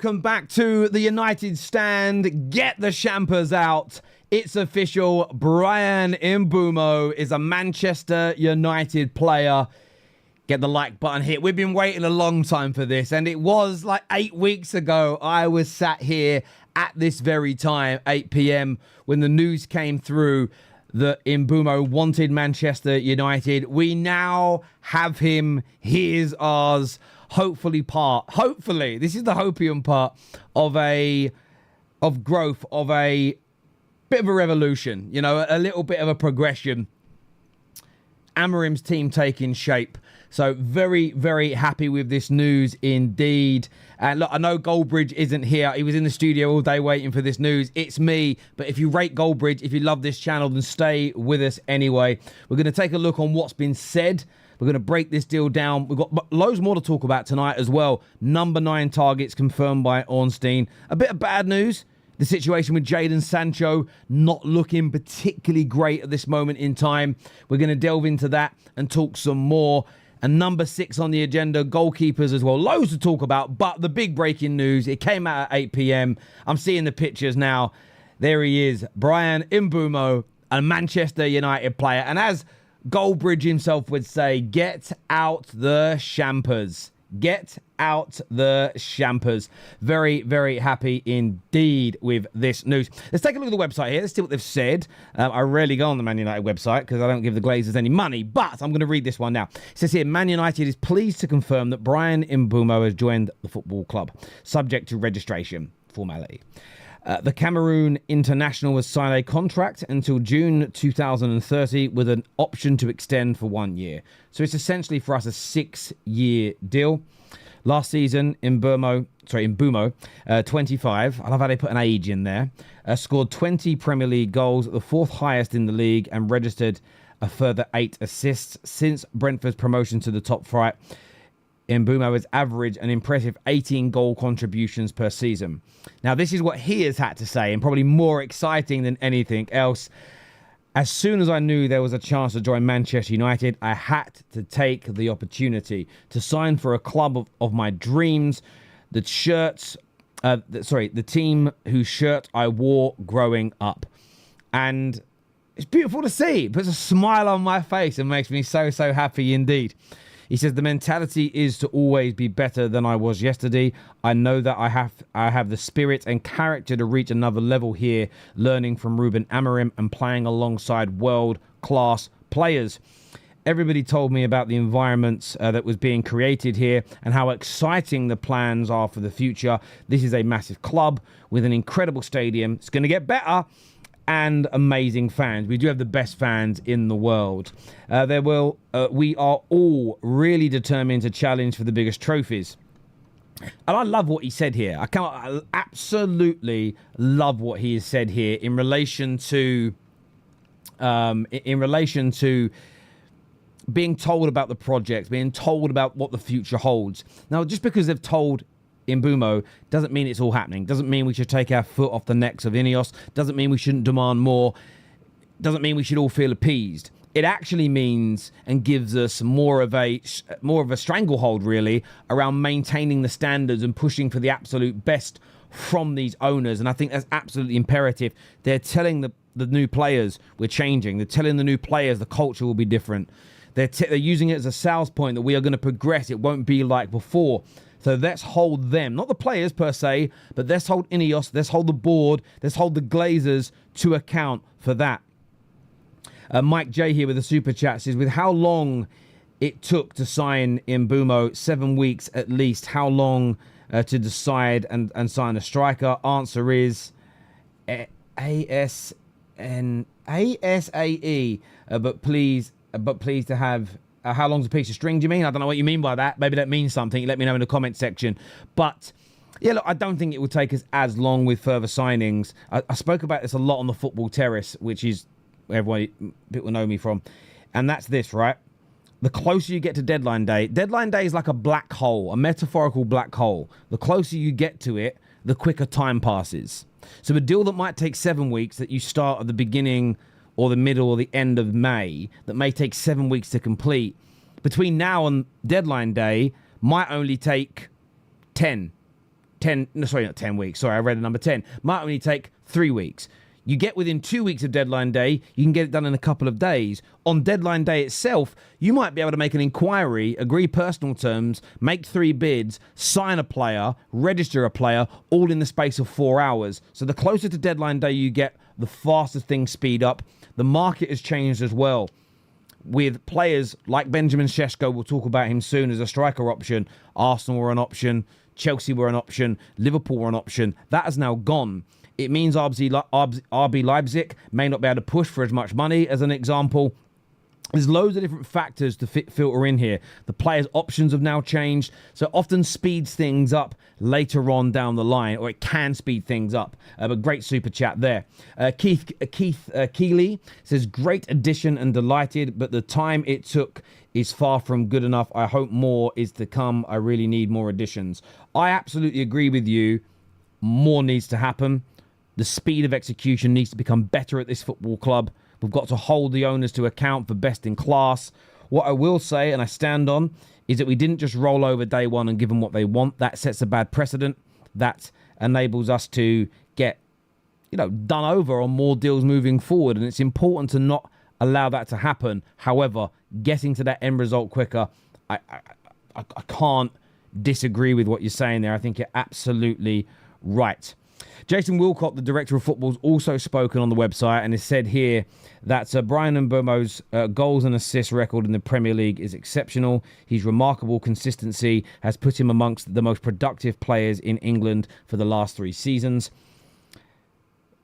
welcome back to the United Stand. Get the champers out. It's official. Bryan Mbeumo is a Manchester United player. Get the like button hit. We've been waiting a long time for this, and it was like 8 weeks ago. I was sat here at this very time, 8 p.m, when the news came through that Mbeumo wanted Manchester United. We now have him. He is ours. Hopefully, this is the hopium part of growth, of a bit of a revolution, you know, a little bit of a progression. Amorim's team taking shape. So very, very happy with this news indeed. And look, I know Goldbridge isn't here. He was in the studio all day waiting for this news. It's me. But if you rate Goldbridge, if you love this channel, then stay with us anyway. We're going to take a look on what's been said. We're going to break this deal down. We've got loads more to talk about tonight as well. Number 9 targets confirmed by Ornstein. A bit of bad news. The situation with Jadon Sancho not looking particularly great at this moment in time. We're going to delve into that and talk some more. And number 6 on the agenda, goalkeepers as well. Loads to talk about, but the big breaking news, it came out at 8 p.m. I'm seeing the pictures now. There he is, Bryan Mbeumo, a Manchester United player. And as Goldbridge himself would say, get out the champers. Get out the champers. Very, very happy indeed with this news. Let's take a look at the website here. Let's see what they've said. I rarely go on the Man United website because I don't give the Glazers any money, but I'm going to read this one now. It says here, Man United is pleased to confirm that Bryan Mbeumo has joined the football club, subject to registration formality. The Cameroon international has signed a contract until June 2030 with an option to extend for 1 year. So it's essentially for us a 6-year deal. Last season, Mbeumo, 25, I love how they put an age in there, scored 20 Premier League goals, the 4th highest in the league, and registered a further 8 assists. Since Brentford's promotion to the top flight, Mbeumo has averaged an impressive 18 goal contributions per season. Now, this is what he has had to say, and probably more exciting than anything else. As soon as I knew there was a chance to join Manchester United, I had to take the opportunity to sign for a club of my dreams. The team whose shirt I wore growing up. And it's beautiful to see. It puts a smile on my face and makes me so, so happy indeed. He says, the mentality is to always be better than I was yesterday. I know that I have the spirit and character to reach another level here, learning from Ruben Amorim and playing alongside world-class players. Everybody told me about the environment that was being created here and how exciting the plans are for the future. This is a massive club with an incredible stadium. It's going to get better. And amazing fans. We do have the best fans in the world. We are all really determined to challenge for the biggest trophies. And I love what he said here. I absolutely love what he has said here in relation to being told about the project, being told about what the future holds. Now, just because they've told Mbeumo doesn't mean it's all happening. Doesn't mean we should take our foot off the necks of Ineos. Doesn't mean we shouldn't demand more. Doesn't mean we should all feel appeased. It actually means and gives us more of a stranglehold, really, around maintaining the standards and pushing for the absolute best from these owners. And I think that's absolutely imperative. They're telling the new players we're changing. They're telling the new players the culture will be different. They're using it as a sales point that we are going to progress. It won't be like before. So let's hold them, not the players per se, but let's hold Ineos, let's hold the board, let's hold the Glazers to account for that. Mike J here with the super chat says, with how long it took to sign Mbeumo, 7 weeks at least, how long to decide and sign a striker? Answer is ASAE, but please to have... how long's a piece of string, do you mean? I don't know what you mean by that. Maybe that means something. Let me know in the comment section. But, yeah, look, I don't think it will take us as long with further signings. I spoke about this a lot on the Football Terrace, which is where people know me from. And that's this, right? The closer you get to deadline day is like a black hole, a metaphorical black hole. The closer you get to it, the quicker time passes. So a deal that might take 7 weeks that you start at the beginning or the middle or the end of May, that may take 7 weeks to complete, between now and deadline day, might only take 10 not 10 weeks. Sorry, I read the number 10. Might only take 3 weeks. You get within 2 weeks of deadline day, you can get it done in a couple of days. On deadline day itself, you might be able to make an inquiry, agree personal terms, make 3 bids, sign a player, register a player, all in the space of 4 hours. So the closer to deadline day you get, the faster things speed up. The market has changed as well, with players like Benjamin Sesko. We'll talk about him soon as a striker option. Arsenal were an option. Chelsea were an option. Liverpool were an option. That has now gone. It means RB Leipzig may not be able to push for as much money, as an example. There's loads of different factors to filter in here. The players' options have now changed, so it often speeds things up later on down the line, or it can speed things up. But great super chat there. Keith Keeley says, great addition and delighted, but the time it took is far from good enough. I hope more is to come. I really need more additions. I absolutely agree with you. More needs to happen. The speed of execution needs to become better at this football club. We've got to hold the owners to account for best in class. What I will say, and I stand on, is that we didn't just roll over day one and give them what they want. That sets a bad precedent. That enables us to get, done over on more deals moving forward. And it's important to not allow that to happen. However, getting to that end result quicker, I can't disagree with what you're saying there. I think you're absolutely right. Jason Wilcott, the director of football, has also spoken on the website and has said here that Bryan Mbeumo's goals and assists record in the Premier League is exceptional. His remarkable consistency has put him amongst the most productive players in England for the last 3 seasons.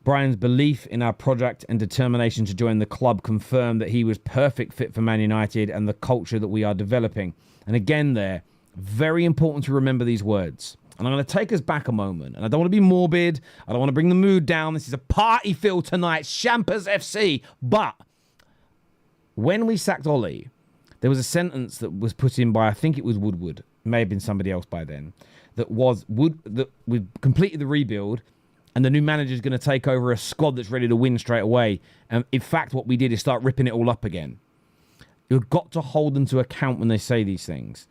Brian's belief in our project and determination to join the club confirmed that he was perfect fit for Man United and the culture that we are developing. And again there, very important to remember these words. And I'm going to take us back a moment. And I don't want to be morbid. I don't want to bring the mood down. This is a party feel tonight. Champers FC. But when we sacked Ollie, there was a sentence that was put in by, I think it was Woodward. It may have been somebody else by then. That we've completed the rebuild. And the new manager is going to take over a squad that's ready to win straight away. And in fact, what we did is start ripping it all up again. You've got to hold them to account when they say these things.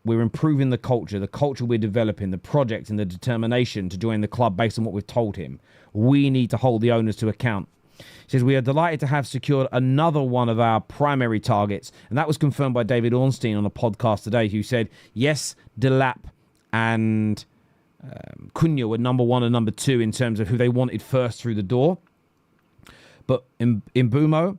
We're improving the culture we're developing, the project and the determination to join the club based on what we've told him. We need to hold the owners to account. He says, we are delighted to have secured another one of our primary targets. And that was confirmed by David Ornstein on a podcast today, who said, yes, Delap and Cunha were number 1 and number 2 in terms of who they wanted first through the door. But Mbeumo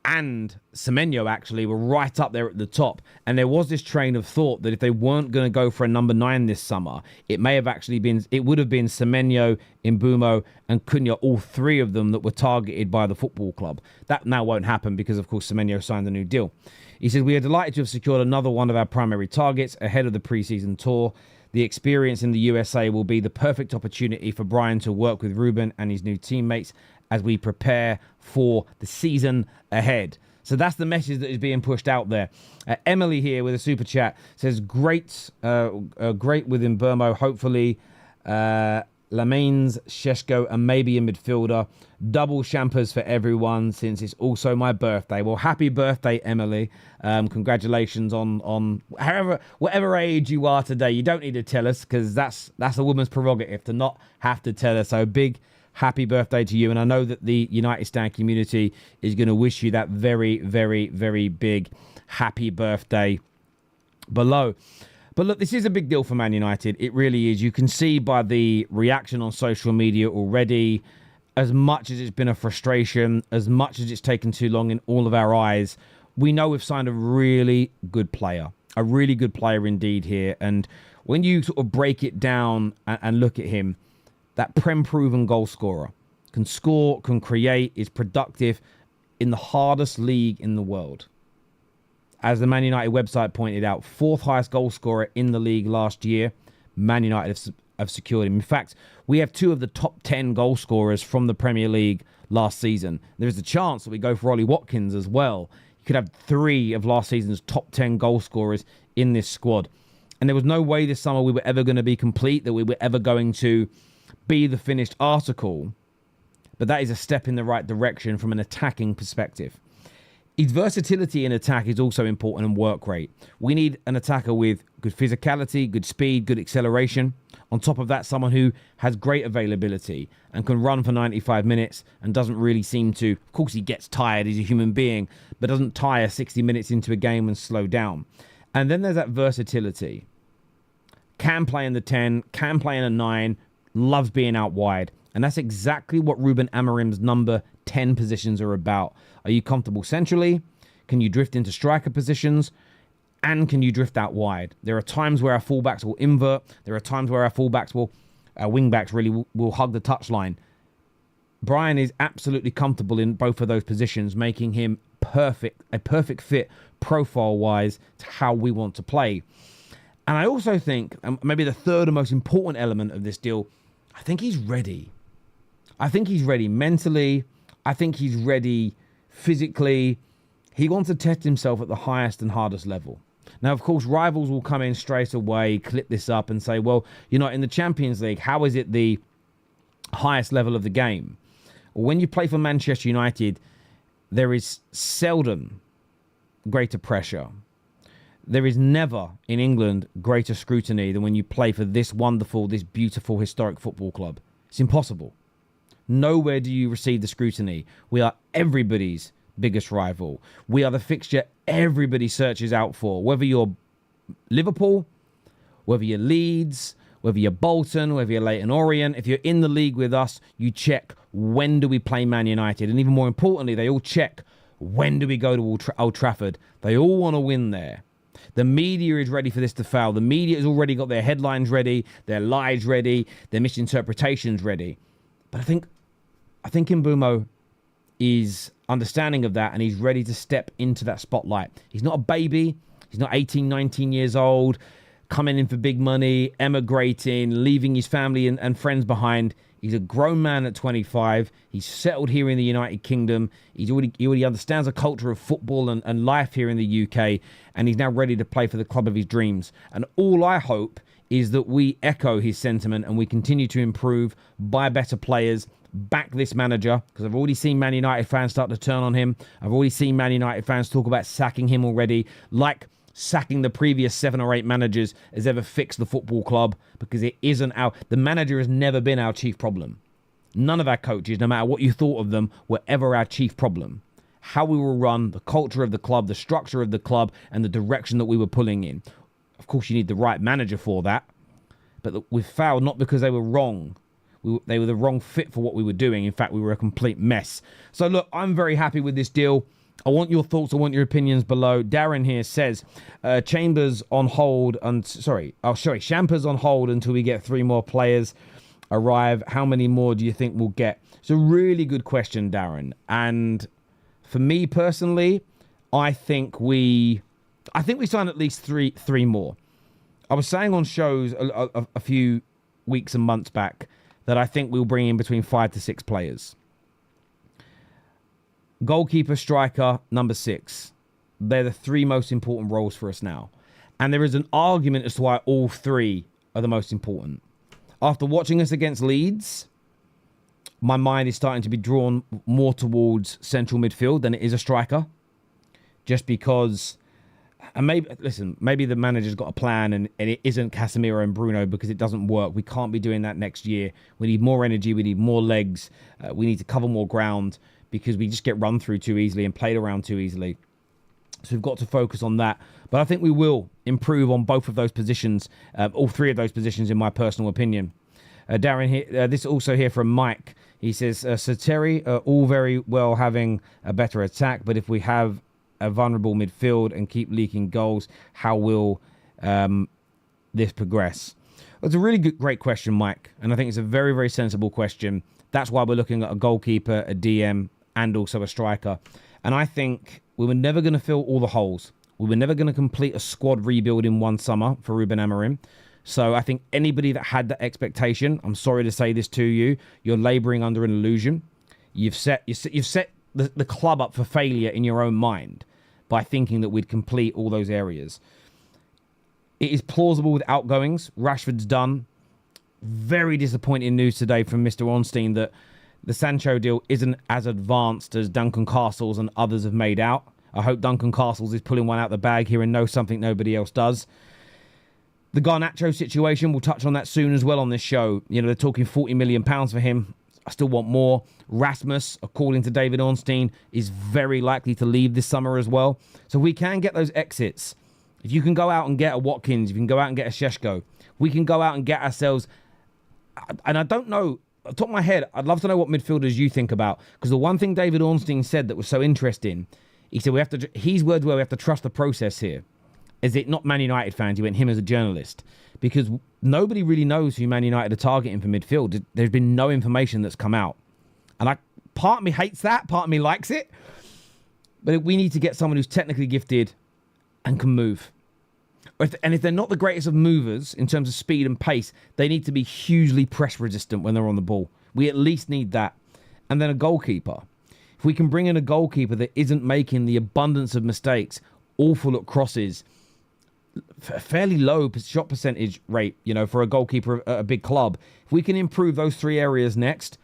and Semenyo actually were right up there at the top. And there was this train of thought that if they weren't going to go for a number 9 this summer, it would have been Semenyo, Mbeumo and Cunha, all 3 of them that were targeted by the football club. That now won't happen because, of course, Semenyo signed a new deal. He said, we are delighted to have secured another one of our primary targets ahead of the pre-season tour. The experience in the USA will be the perfect opportunity for Bryan to work with Ruben and his new teammates as we prepare for the season ahead. So that's the message that is being pushed out there. Emily here with a super chat says, great with Mbeumo. Hopefully, Lamines, Sesko, and maybe a midfielder. Double champers for everyone since it's also my birthday. Well, happy birthday, Emily. Congratulations on whatever age you are today. You don't need to tell us because that's a woman's prerogative to not have to tell us. So big happy birthday to you. And I know that the United Stand community is going to wish you that very, very, very big happy birthday below. But look, this is a big deal for Man United. It really is. You can see by the reaction on social media already, as much as it's been a frustration, as much as it's taken too long in all of our eyes, we know we've signed a really good player indeed here. And when you sort of break it down and look at him, that Prem-proven goal scorer, can score, can create, is productive in the hardest league in the world. As the Man United website pointed out, 4th highest goal scorer in the league last year. Man United have secured him. In fact, we have 2 of the top 10 goal scorers from the Premier League last season. There is a chance that we go for Ollie Watkins as well. You could have 3 of last season's top 10 goal scorers in this squad. And there was no way this summer we were ever going to be complete, that we were ever going to be the finished article. But that is a step in the right direction from an attacking perspective. His versatility in attack is also important, and work rate. We need an attacker with good physicality, good speed, good acceleration. On top of that, someone who has great availability and can run for 95 minutes and doesn't really seem to... Of course, he gets tired. He's a human being, but doesn't tire 60 minutes into a game and slow down. And then there's that versatility. Can play in the 10, can play in a 9, loves being out wide. And that's exactly what Ruben Amorim's number 10 positions are about. Are you comfortable centrally? Can you drift into striker positions? And can you drift out wide? There are times where our fullbacks will invert. There are times where our wingbacks really will hug the touchline. Bryan is absolutely comfortable in both of those positions, making him a perfect fit profile-wise to how we want to play. And I also think, maybe the third and most important element of this deal, I think he's ready. I think he's ready mentally. I think he's ready physically. He wants to test himself at the highest and hardest level. Now, of course, rivals will come in straight away, clip this up and say, well, you're not in the Champions League. How is it the highest level of the game? When you play for Manchester United, there is seldom greater pressure. There is never in England greater scrutiny than when you play for this wonderful, this beautiful, historic football club. It's impossible. Nowhere do you receive the scrutiny. We are everybody's biggest rival. We are the fixture everybody searches out for. Whether you're Liverpool, whether you're Leeds, whether you're Bolton, whether you're Leyton Orient, if you're in the league with us, you check, when do we play Man United? And even more importantly, they all check, when do we go to Old Trafford? They all want to win there. The media is ready for this to fail. The media has already got their headlines ready, their lies ready, their misinterpretations ready. But I think Mbeumo is understanding of that, and he's ready to step into that spotlight. He's not a baby. He's not 18, 19 years old, coming in for big money, emigrating, leaving his family and friends behind. He's a grown man at 25. He's settled here in the United Kingdom. He already understands the culture of football and life here in the UK, and he's now ready to play for the club of his dreams. And all I hope is that we echo his sentiment and we continue to improve, buy better players, back this manager, because I've already seen Man United fans start to turn on him. I've already seen Man United fans talk about sacking him already, like sacking the previous 7 or 8 managers has ever fixed the football club, because it isn't the manager has never been our chief problem. None of our coaches, no matter what you thought of them, were ever our chief problem. How we were run, the culture of the club, the structure of the club, and the direction that we were pulling in. Of course, you need the right manager for that, but we failed not because they were wrong. They were the wrong fit for what we were doing. In fact, we were a complete mess. So look, I'm very happy with this deal. I want your thoughts. I want your opinions below. Darren here says, Champers on hold. Champers on hold until we get 3 more players arrive. How many more do you think we'll get? It's a really good question, Darren. And for me personally, I think we sign at least three more. I was saying on shows a few weeks and months back that I think we'll bring in between 5 to 6 players. Goalkeeper, striker, number 6. They're the 3 most important roles for us now. And there is an argument as to why all 3 are the most important. After watching us against Leeds, my mind is starting to be drawn more towards central midfield than it is a striker. Just because... And maybe the manager's got a plan and it isn't Casemiro and Bruno because it doesn't work. We can't be doing that next year. We need more energy. We need more legs. We need to cover more ground because we just get run through too easily and played around too easily. So we've got to focus on that. But I think we will improve on both of those positions, all 3 of those positions in my personal opinion. Darren, here, this also here from Mike. He says, Terry, all very well having a better attack, but if we have a vulnerable midfield and keep leaking goals, how will this progress? Well, it's a really great question, Mike, and I think it's a very, very sensible question. That's why we're looking at a goalkeeper, a DM, and also a striker. And I think we were never going to fill all the holes. We were never going to complete a squad rebuild in one summer for Ruben Amorim. So I think anybody that had that expectation, I'm sorry to say this to you, you're labouring under an illusion. You've set the club up for failure in your own mind by thinking that we'd complete all those areas. It is plausible with outgoings. Rashford's done. Very disappointing news today from Mr. Ornstein that the Sancho deal isn't as advanced as Duncan Castles and others have made out. I hope Duncan Castles is pulling one out the bag here and knows something nobody else does. The Garnacho situation, we'll touch on that soon as well on this show. You know, they're talking £40 million for him. I still want more. Rasmus, according to David Ornstein, is very likely to leave this summer as well. So we can get those exits. If you can go out and get a Watkins, if you can go out and get a Sesko, we can go out and get ourselves... And I don't know, off the top of my head, I'd love to know what midfielders you think about. Because the one thing David Ornstein said that was so interesting, he said his words were, we have to trust the process here. Is it not Man United fans? He went him as a journalist. Because nobody really knows who Man United are targeting for midfield. There's been no information that's come out. And part of me hates that, part of me likes it. But we need to get someone who's technically gifted and can move. And if they're not the greatest of movers in terms of speed and pace, they need to be hugely press resistant when they're on the ball. We at least need that. And then a goalkeeper. If we can bring in a goalkeeper that isn't making the abundance of mistakes, awful at crosses, fairly low shot percentage rate, you know, for a goalkeeper at a big club. If we can improve those three areas next,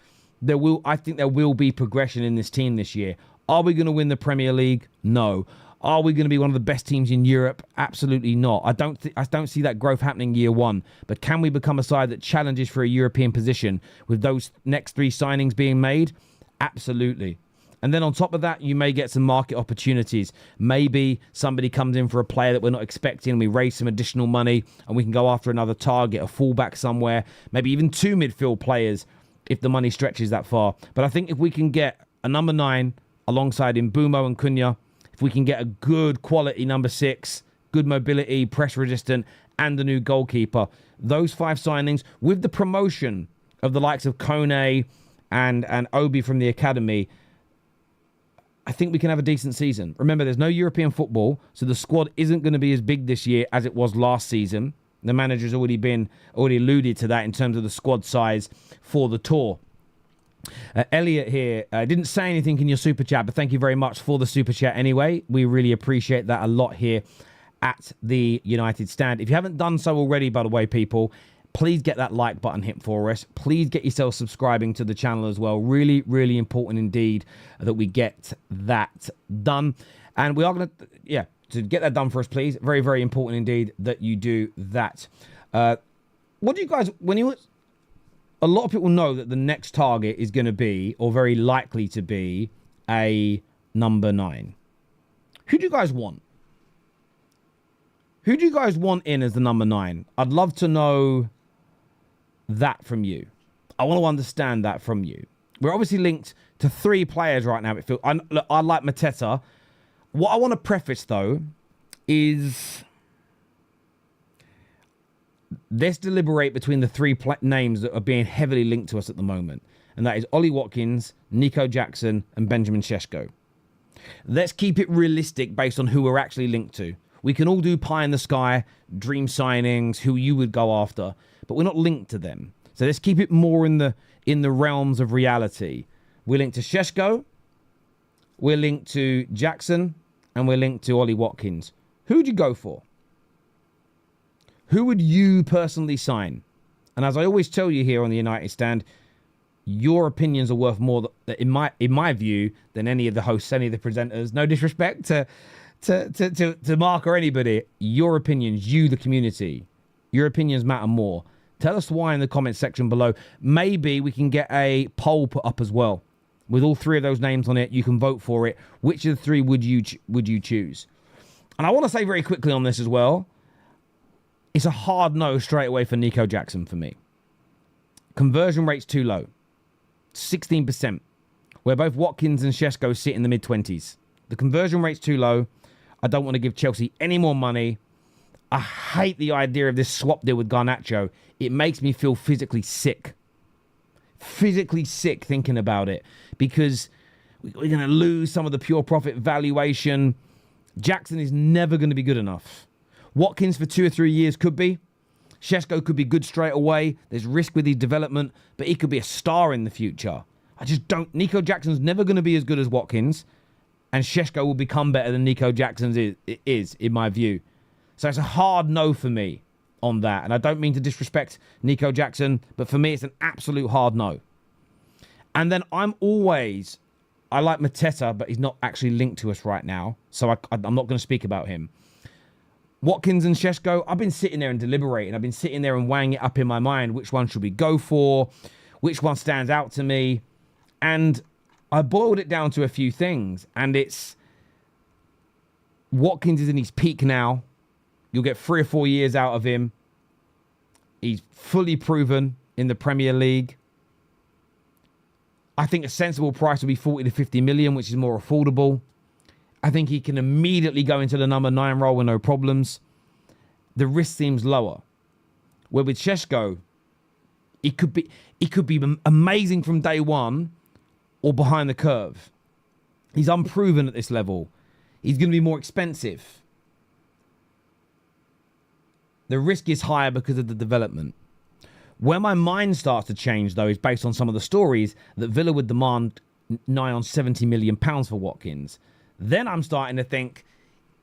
I think there will be progression in this team this year. Are we going to win the Premier League? No. Are we going to be one of the best teams in Europe? Absolutely not. I don't see that growth happening year one. But can we become a side that challenges for a European position with those next three signings being made? Absolutely. And then on top of that, you may get some market opportunities. Maybe somebody comes in for a player that we're not expecting. We raise some additional money and we can go after another target, a fullback somewhere, maybe even two midfield players if the money stretches that far. But I think if we can get a number 9 alongside Mbeumo and Cunha, if we can get a good quality number 6, good mobility, press resistant, and a new goalkeeper, those 5 signings with the promotion of the likes of Kone and Obi from the academy, I think we can have a decent season. Remember, there's no European football, so the squad isn't going to be as big this year as it was last season. The manager's already alluded to that in terms of the squad size for the tour. Elliot here didn't say anything in your super chat, but thank you very much for the super chat anyway. We really appreciate that a lot here at the United Stand. If you haven't done so already, by the way, people, please get that like button hit for us. Please get yourself subscribing to the channel as well. Really, really important indeed that we get that done. And we are going to get that done for us, please. Very, very important indeed that you do that. What do you guys, a lot of people know that the next target is going to be, or very likely to be, a number 9. Who do you guys want? Who do you guys want in as the number 9? I'd love to know that from you. I want to understand that from you. We're obviously linked to 3 players right now. I like Mateta. What I want to preface, though, is let's deliberate between the 3 names that are being heavily linked to us at the moment. And that is Ollie Watkins, Nico Jackson, and Benjamin Sesko. Let's keep it realistic based on who we're actually linked to. We can all do pie in the sky, dream signings, who you would go after, but we're not linked to them. So let's keep it more in the realms of reality. We're linked to Sesko, we're linked to Jackson, and we're linked to Ollie Watkins. Who would you go for? Who would you personally sign? And as I always tell you here on the United Stand, your opinions are worth more, in my view, than any of the hosts, any of the presenters. No disrespect to Mark or anybody. Your opinions, you, the community, your opinions matter more. Tell us why in the comments section below. Maybe we can get a poll put up as well with all 3 of those names on it. You can vote for it. Which of the 3 would you choose? And I want to say very quickly on this as well, it's a hard no straight away for Nico Jackson for me. Conversion rate's too low. 16%. Where both Watkins and Sesko sit in the mid-20s. The conversion rate's too low. I don't want to give Chelsea any more money. I hate the idea of this swap deal with Garnacho. It makes me feel physically sick. Physically sick thinking about it. Because we're going to lose some of the pure profit valuation. Jackson is never going to be good enough. Watkins for 2 or 3 years could be. Sesko could be good straight away. There's risk with his development. But he could be a star in the future. I just don't... Nico Jackson's never going to be as good as Watkins. And Sesko will become better than Nico Jackson is, in my view. So it's a hard no for me on that. And I don't mean to disrespect Nico Jackson, but for me, it's an absolute hard no. And then I'm always I like Mateta, but he's not actually linked to us right now. So I'm not going to speak about him. Watkins and Sesko, I've been sitting there and deliberating. I've been sitting there and weighing it up in my mind. Which one should we go for? Which one stands out to me? And I boiled it down to a few things. And it's Watkins is in his peak now. You'll get 3 or 4 years out of him. He's fully proven in the Premier League. I think a sensible price would be 40 to 50 million, which is more affordable. I think he can immediately go into the number 9 role with no problems. The risk seems lower. Where with Sesko, it could be amazing from day one or behind the curve. He's unproven at this level. He's going to be more expensive. The risk is higher because of the development. Where my mind starts to change, though, is based on some of the stories that Villa would demand nigh on £70 million for Watkins. Then I'm starting to think,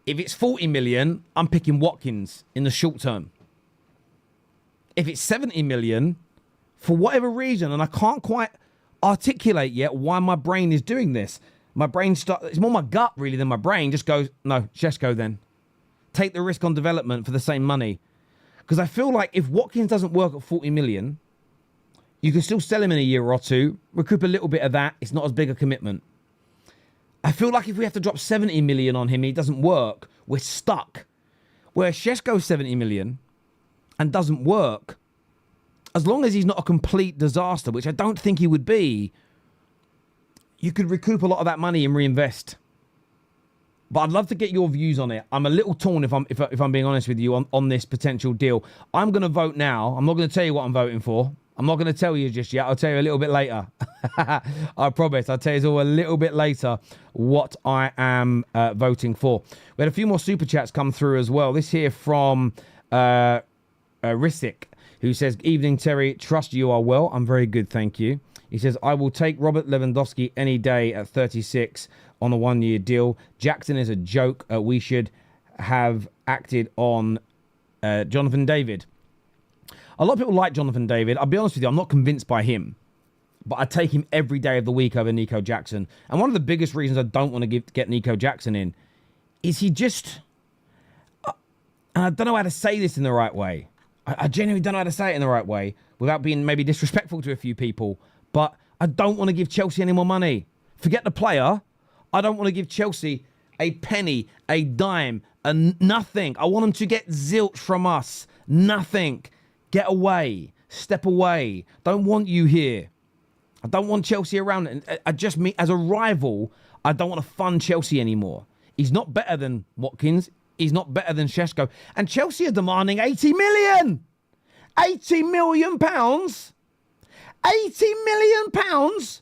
if it's 40 million, I'm picking Watkins in the short term. If it's 70 million, for whatever reason, and I can't quite articulate yet why my brain is doing this. My brain it's more my gut really than my brain just goes, no, Sesko then. Take the risk on development for the same money. Because I feel like if Watkins doesn't work at 40 million, you can still sell him in a year or two, recoup a little bit of that. It's not as big a commitment. I feel like if we have to drop 70 million on him and he doesn't work, we're stuck. Where Sesko's 70 million and doesn't work, as long as he's not a complete disaster, which I don't think he would be, you could recoup a lot of that money and reinvest. But I'd love to get your views on it. I'm a little torn if I'm being honest with you on this potential deal. I'm going to vote now. I'm not going to tell you what I'm voting for. I'm not going to tell you just yet. I'll tell you a little bit later. I promise. I'll tell you all a little bit later what I am voting for. We had a few more super chats come through as well. This here from Risic, who says, "Evening, Terry. Trust you are well. I'm very good, thank you." He says, "I will take Robert Lewandowski any day at 36 on a 1-year deal. Jackson is a joke. We should have acted on Jonathan David." A lot of people like Jonathan David. I'll be honest with you, I'm not convinced by him. But I take him every day of the week over Nico Jackson. And one of the biggest reasons I don't want to get Nico Jackson in is he just... and I don't know how to say this in the right way. I genuinely don't know how to say it in the right way without being maybe disrespectful to a few people. But I don't want to give Chelsea any more money. Forget the player. I don't want to give Chelsea a penny, a dime, nothing. I want them to get zilch from us. Nothing. Get away. Step away. Don't want you here. I don't want Chelsea around. And I just mean, as a rival, I don't want to fund Chelsea anymore. He's not better than Watkins. He's not better than Sesko. And Chelsea are demanding 80 million. 80 million pounds. 80 million pounds.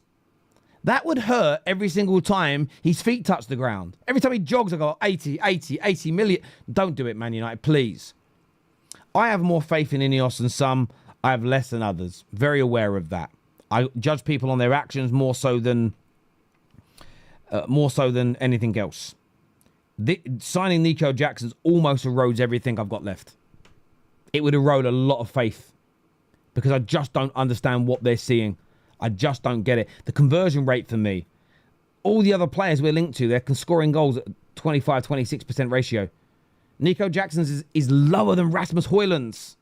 That would hurt every single time his feet touch the ground. Every time he jogs, I go, 80 million. Don't do it, Man United, please. I have more faith in Ineos than some. I have less than others. Very aware of that. I judge people on their actions more so than anything else. Signing Nico Jackson's almost erodes everything I've got left. It would erode a lot of faith because I just don't understand what they're seeing. I just don't get it. The conversion rate for me, all the other players we're linked to, they're scoring goals at 25, 26% ratio. Nico Jackson's is lower than Rasmus Højlund's.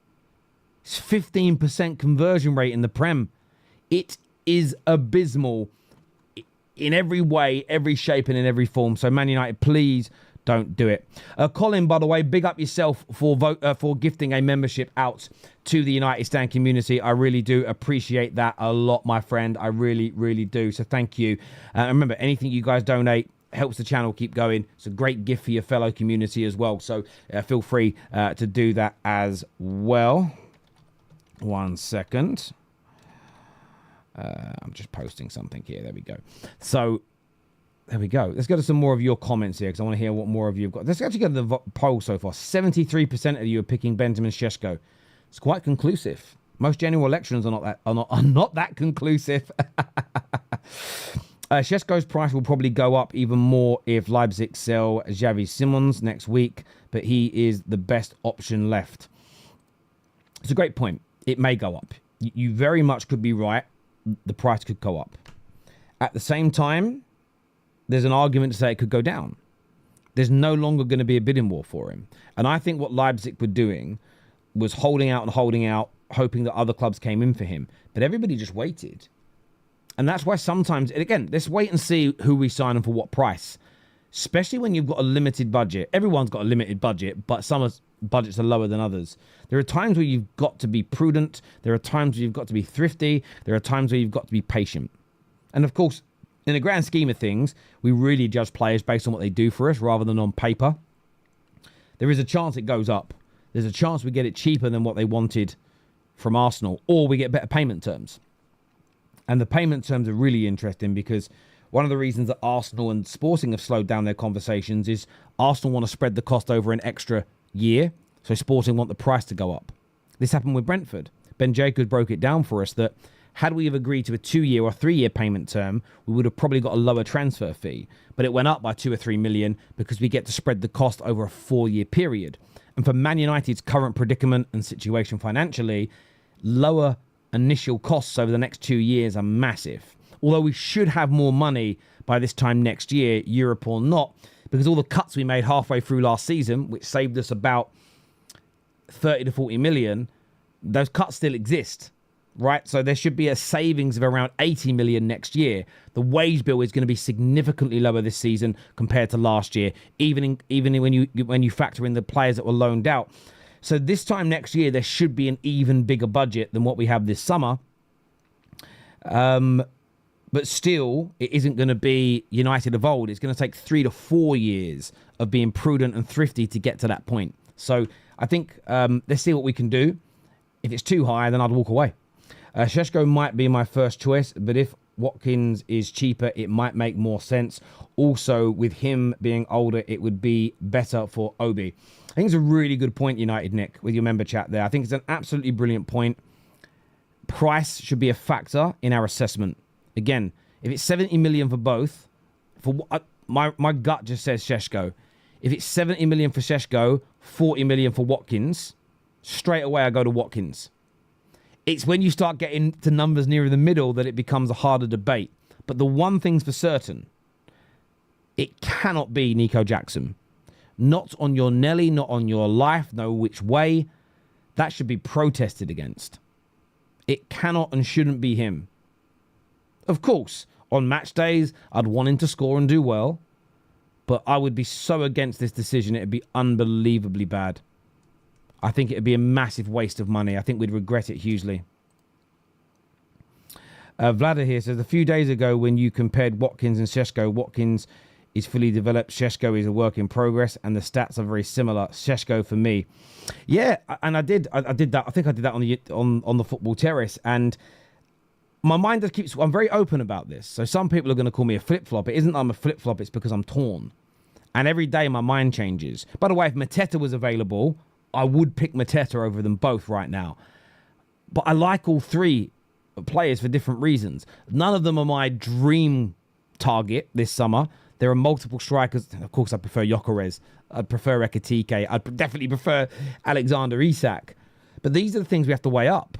It's 15% conversion rate in the Prem. It is abysmal in every way, every shape, and in every form. So Man United, please don't do it. Colin, by the way, big up yourself for gifting a membership out to the United Stand community. I really do appreciate that a lot, my friend. I really, really do. So thank you. Remember, anything you guys donate helps the channel keep going. It's a great gift for your fellow community as well. So feel free to do that as well. 1 second. I'm just posting something here. There we go. So there we go. Let's go to some more of your comments here because I want to hear what more of you have got. Let's actually go to the poll so far. 73% of you are picking Benjamin Sesko. It's quite conclusive. Most general elections are not that conclusive. Sesko's price will probably go up even more if Leipzig sell Xavi Simons next week, but he is the best option left. It's a great point. It may go up. You very much could be right. The price could go up. At the same time, there's an argument to say it could go down. There's no longer going to be a bidding war for him. And I think what Leipzig were doing was holding out, hoping that other clubs came in for him. But everybody just waited. And that's why sometimes, and again, let's wait and see who we sign and for what price. Especially when you've got a limited budget. Everyone's got a limited budget, but some budgets are lower than others. There are times where you've got to be prudent. There are times where you've got to be thrifty. There are times where you've got to be patient. And of course, in the grand scheme of things, we really judge players based on what they do for us rather than on paper. There is a chance it goes up. There's a chance we get it cheaper than what they wanted from Arsenal, or we get better payment terms. And the payment terms are really interesting because one of the reasons that Arsenal and Sporting have slowed down their conversations is Arsenal want to spread the cost over an extra year, so Sporting want the price to go up. This happened with Brentford. Ben Jacobs broke it down for us that had we have agreed to a 2-year or 3-year payment term, we would have probably got a lower transfer fee. But it went up by 2 or 3 million because we get to spread the cost over a 4-year period. And for Man United's current predicament and situation financially, lower initial costs over the next 2 years are massive. Although we should have more money by this time next year, Europe or not, because all the cuts we made halfway through last season, which saved us about 30 to 40 million, those cuts still exist. Right, so there should be a savings of around 80 million next year. The wage bill is going to be significantly lower this season compared to last year, even when you factor in the players that were loaned out. So this time next year, there should be an even bigger budget than what we have this summer. But still, it isn't going to be United of old. It's going to take 3 to 4 years of being prudent and thrifty to get to that point. So I think let's see what we can do. If it's too high, then I'd walk away. Sesko might be my first choice, but if Watkins is cheaper, it might make more sense. Also, with him being older, it would be better for Obi. I think it's a really good point, United, Nick, with your member chat there. I think it's an absolutely brilliant point. Price should be a factor in our assessment. Again, if it's 70 million for both, my gut just says Sesko. If it's 70 million for Sesko, 40 million for Watkins, straight away I go to Watkins. It's when you start getting to numbers nearer the middle that it becomes a harder debate. But the one thing's for certain, it cannot be Nico Jackson. Not on your Nelly, not on your life, no which way. That should be protested against. It cannot and shouldn't be him. Of course, on match days, I'd want him to score and do well. But I would be so against this decision, it'd be unbelievably bad. I think it would be a massive waste of money. I think we'd regret it hugely. Vlada here says, a few days ago when you compared Watkins and Sesko, Watkins is fully developed, Sesko is a work in progress, and the stats are very similar. Sesko for me. Yeah, and I did that. I think I did that on the football terrace, and my mind just keeps... I'm very open about this. So some people are going to call me a flip-flop. It isn't that I'm a flip-flop, it's because I'm torn. And every day my mind changes. By the way, if Mateta was available, I would pick Mateta over them both right now. But I like all three players for different reasons. None of them are my dream target this summer. There are multiple strikers. Of course, I prefer Gyökeres. I'd prefer Ekitike. I'd definitely prefer Alexander Isak. But these are the things we have to weigh up.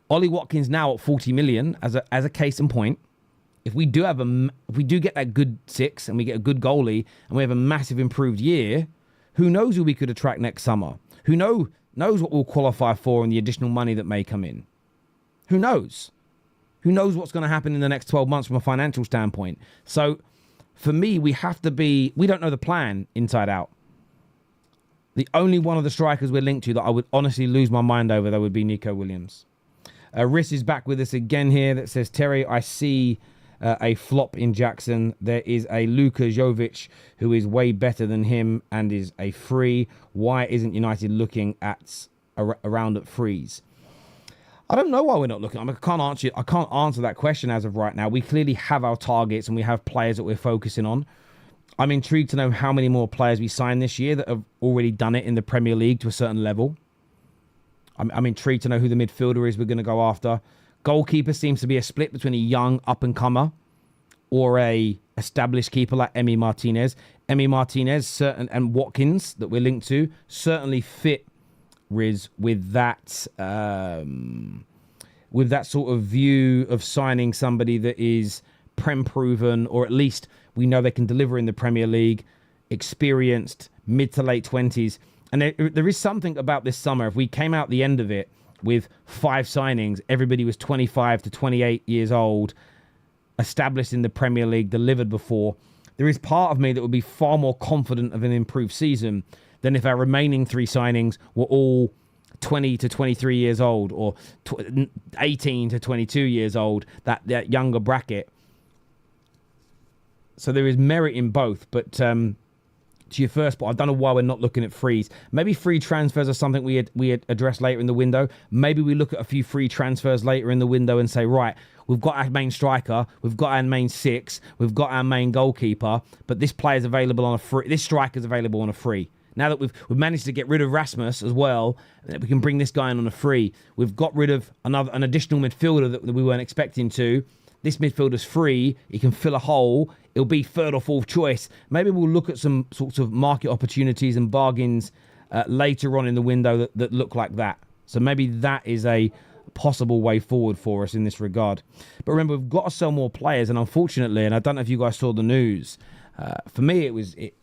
Ollie Watkins now at 40 million as a case in point. If we do get that good 6 and we get a good goalie and we have a massive improved year, who knows who we could attract next summer? Who knows what we'll qualify for and the additional money that may come in? Who knows? Who knows what's going to happen in the next 12 months from a financial standpoint? So, for me, we don't know the plan inside out. The only one of the strikers we're linked to that I would honestly lose my mind over, that would be Nico Williams. Riss is back with us again here that says, Terry, I see a flop in Jackson. There is a Luka Jovic who is way better than him and is a free. Why isn't United looking at around at frees? I don't know why we're not looking. I can't answer that question as of right now. We clearly have our targets and we have players that we're focusing on. I'm intrigued to know how many more players we sign this year that have already done it in the Premier League to a certain level. I'm intrigued to know who the midfielder is we're going to go after. Goalkeeper seems to be a split between a young up-and-comer or a established keeper like Emi Martinez. Emi Martinez and Watkins that we're linked to certainly fit Riz with that sort of view of signing somebody that is prem proven, or at least We know they can deliver in the Premier League, experienced, mid to late 20s. And there is something about this summer. If we came out the end of it with 5 signings, everybody was 25 to 28 years old, established in the Premier League, delivered before. There is part of me that would be far more confident of an improved season than if our remaining 3 signings were all 20 to 23 years old or 18 to 22 years old, that younger bracket. So there is merit in both. But to your first point, I don't know why we're not looking at frees. Maybe free transfers are something we had addressed later in the window. Maybe we look at a few free transfers later in the window and say, right, we've got our main striker, we've got our main 6, we've got our main goalkeeper, but this player's available on a free. This striker's available on a free. Now that we've managed to get rid of Rasmus as well, we can bring this guy in on a free. We've got rid of an additional midfielder that we weren't expecting to. This midfielder's free. He can fill a hole. It'll be 3rd or 4th choice. Maybe we'll look at some sorts of market opportunities and bargains later on in the window that look like that. So maybe that is a possible way forward for us in this regard. But remember, we've got to sell more players. And unfortunately, and I don't know if you guys saw the news, for me,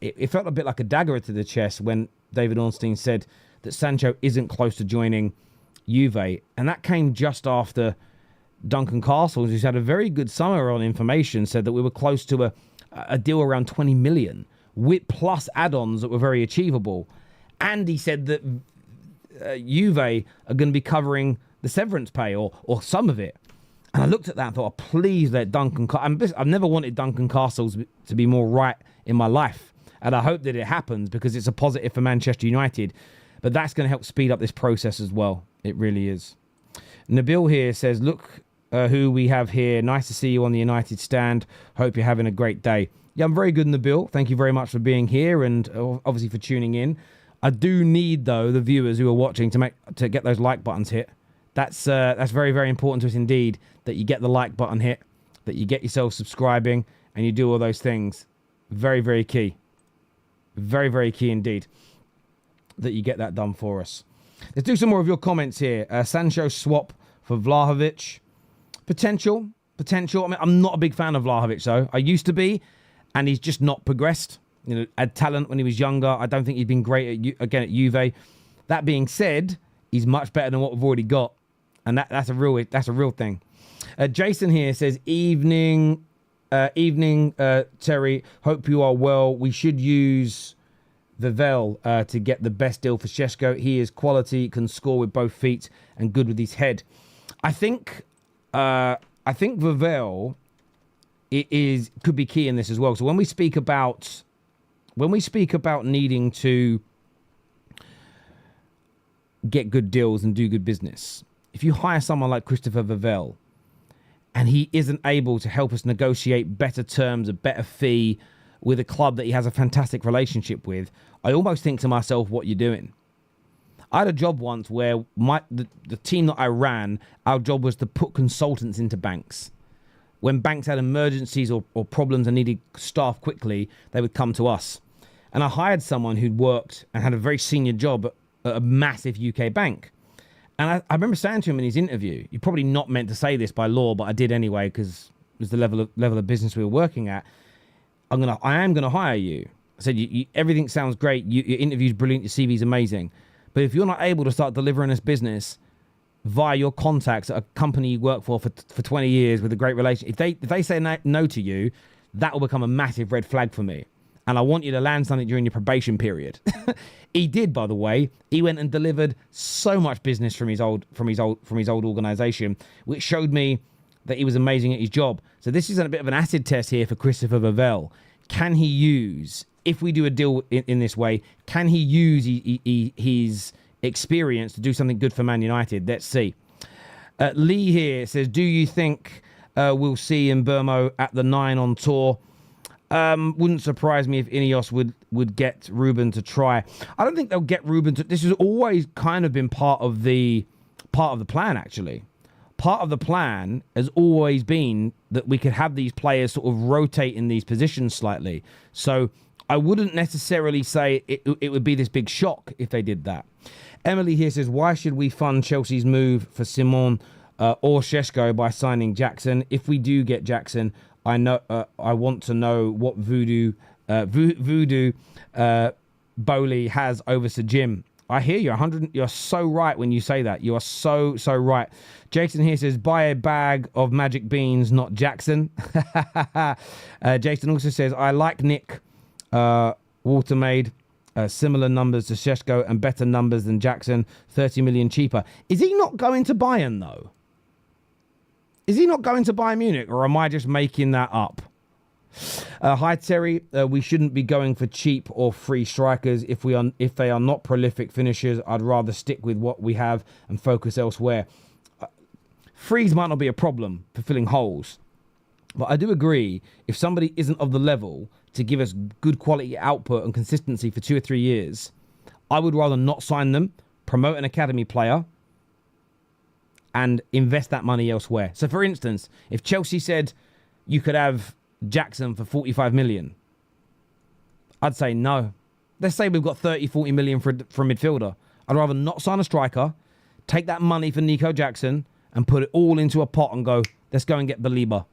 it felt a bit like a dagger to the chest when David Ornstein said that Sancho isn't close to joining Juve. And that came just after Duncan Castles, who's had a very good summer on information, said that we were close to a deal around 20 million with plus add-ons that were very achievable. And he said that Juve are going to be covering the severance pay or some of it. And I looked at that and thought, please let Duncan... I've never wanted Duncan Castles to be more right in my life. And I hope that it happens because it's a positive for Manchester United. But that's going to help speed up this process as well. It really is. Nabil here says, look who we have here. Nice to see you on the United stand. Hope you're having a great day. Yeah, I'm very good, Nabil. Thank you very much for being here and obviously for tuning in. I do need, though, the viewers who are watching to get those like buttons hit. That's very, very important to us indeed, that you get the like button hit, that you get yourself subscribing, and you do all those things. Very, very key. Very, very key indeed that you get that done for us. Let's do some more of your comments here. Sancho swap for Vlahovic. Potential. I mean, I'm not a big fan of Vlahovic, though. I used to be, and he's just not progressed. You know, had talent when he was younger. I don't think he's been great at Juve. That being said, he's much better than what we've already got. And that's a real thing. Jason here says, evening, Terry. Hope you are well. We should use Vivell to get the best deal for Sesko. He is quality, can score with both feet, and good with his head. I think Vivell could be key in this as well. So when we speak about needing to get good deals and do good business, if you hire someone like Christopher Vivell and he isn't able to help us negotiate better terms, a better fee with a club that he has a fantastic relationship with, I almost think to myself, what you're doing. I had a job once where the team that I ran, our job was to put consultants into banks. When banks had emergencies or problems and needed staff quickly, they would come to us. And I hired someone who'd worked and had a very senior job at a massive UK bank. And I remember saying to him in his interview, you're probably not meant to say this by law, but I did anyway because it was the level of business we were working at. I am gonna hire you. I said, everything sounds great. Your interview's brilliant. Your CV's amazing. But if you're not able to start delivering this business via your contacts at a company you work for 20 years with a great relationship, if they say no to you, that will become a massive red flag for me. And I want you to land something during your probation period. He did, by the way. He went and delivered so much business from his old organization, which showed me that he was amazing at his job. So this is a bit of an acid test here for Christopher Vivell. Can he use, if we do a deal in this way, can he use his experience to do something good for Man United? Let's see. Lee here says, do you think we'll see Mbeumo at the 9 on tour? Wouldn't surprise me if Ineos would get Ruben to try. I don't think they'll get Ruben to... This has always kind of been part of the plan, actually. Part of the plan has always been that we could have these players sort of rotate in these positions slightly. So I wouldn't necessarily say it would be this big shock if they did that. Emily here says, why should we fund Chelsea's move for Simon or Sesko by signing Jackson? If we do get Jackson, I want to know what voodoo Bowley has over Sir Jim. I hear you. 100. You're so right when you say that. You are so right. Jason here says, buy a bag of magic beans, not Jackson. Jason also says, I like Nick Watermaid. Similar numbers to Sesko and better numbers than Jackson. 30 million cheaper. Is he not going to Bayern, though? Is he not going to Bayern Munich, or am I just making that up? Hi, Terry. We shouldn't be going for cheap or free strikers. If they are not prolific finishers, I'd rather stick with what we have and focus elsewhere. Frees might not be a problem for filling holes. But I do agree, if somebody isn't of the level to give us good quality output and consistency for 2 or 3 years, I would rather not sign them, promote an academy player, and invest that money elsewhere. So, for instance, if Chelsea said you could have Jackson for 45 million, I'd say no. Let's say we've got 30, 40 million for a midfielder. I'd rather not sign a striker, take that money for Nico Jackson, and put it all into a pot and go, let's go and get Belieber.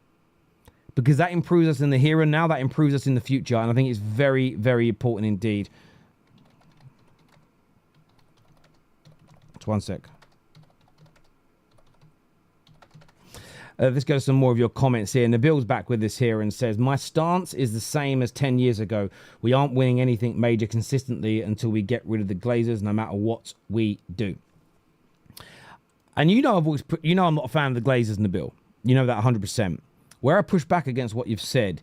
Because that improves us in the here and now, that improves us in the future. And I think it's very, very important indeed. Just one sec. Let's go to some more of your comments here. Nabil's back with this here and says, my stance is the same as 10 years ago. We aren't winning anything major consistently until we get rid of the Glazers, no matter what we do. And you know, I'm not a fan of the Glazers, Nabil. You know that 100%. Where I push back against what you've said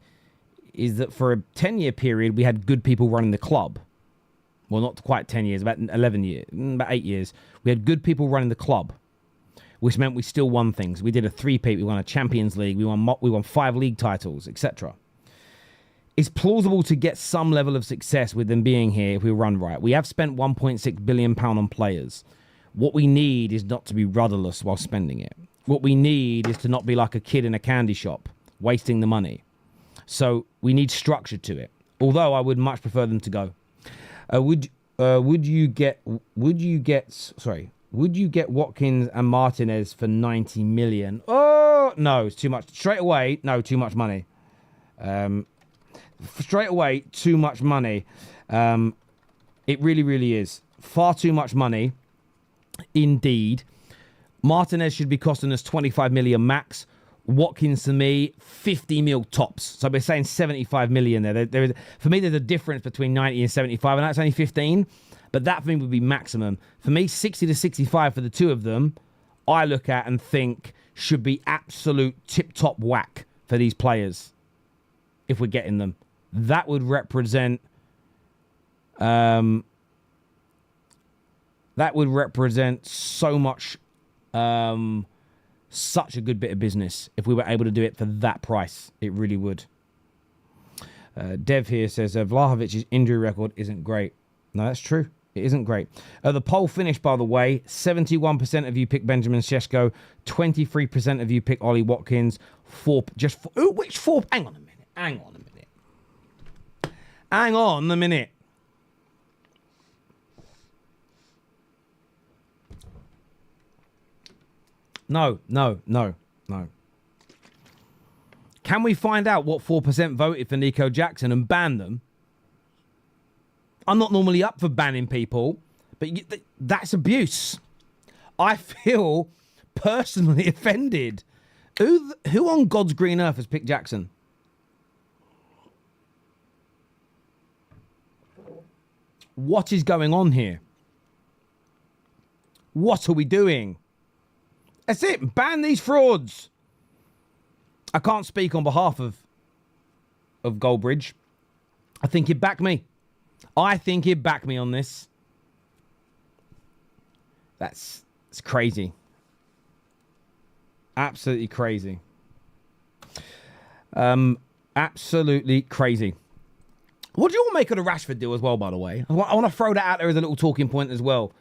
is that for a 10-year period, we had good people running the club. Well, not quite 10 years, about 11 years, about 8 years. We had good people running the club, which meant we still won things. We did a three-peat. We won a Champions League. We won 5 league titles, etc. It's plausible to get some level of success with them being here if we run right. We have spent £1.6 billion on players. What we need is not to be rudderless while spending it. What we need is to not be like a kid in a candy shop, wasting the money. So we need structure to it. Although I would much prefer them to go. Would you get Watkins and Martinez for 90 million? Oh no, it's too much. Straight away, no, too much money. Straight away, too much money. It really, really is. Far too much money. Indeed. Martinez should be costing us 25 million max. Watkins, to me, 50 mil tops. So we're saying 75 million there. For me, there's a difference between 90 and 75, and that's only 15. But that for me would be maximum. For me, 60 to 65 for the two of them, I look at and think should be absolute tip-top whack for these players if we're getting them. That would represent... that would represent so much... such a good bit of business if we were able to do it for that price. It really would. Dev here says Vlahovic's injury record isn't great. No, that's true. It isn't great. The poll finished, by the way. 71% of you pick Benjamin Sesko. 23% of you pick Ollie Watkins. Which four? Hang on a minute. Hang on a minute. No. Can we find out what 4% voted for Nico Jackson and ban them? I'm not normally up for banning people, but that's abuse. I feel personally offended. Who on God's green earth has picked Jackson? What is going on here? What are we doing? That's it. Ban these frauds. I can't speak on behalf of Goldbridge. I think he'd back me. On this. It's crazy. Absolutely crazy. Absolutely crazy. What do you all make of the Rashford deal as well, by the way? I want to throw that out there as a little talking point as well.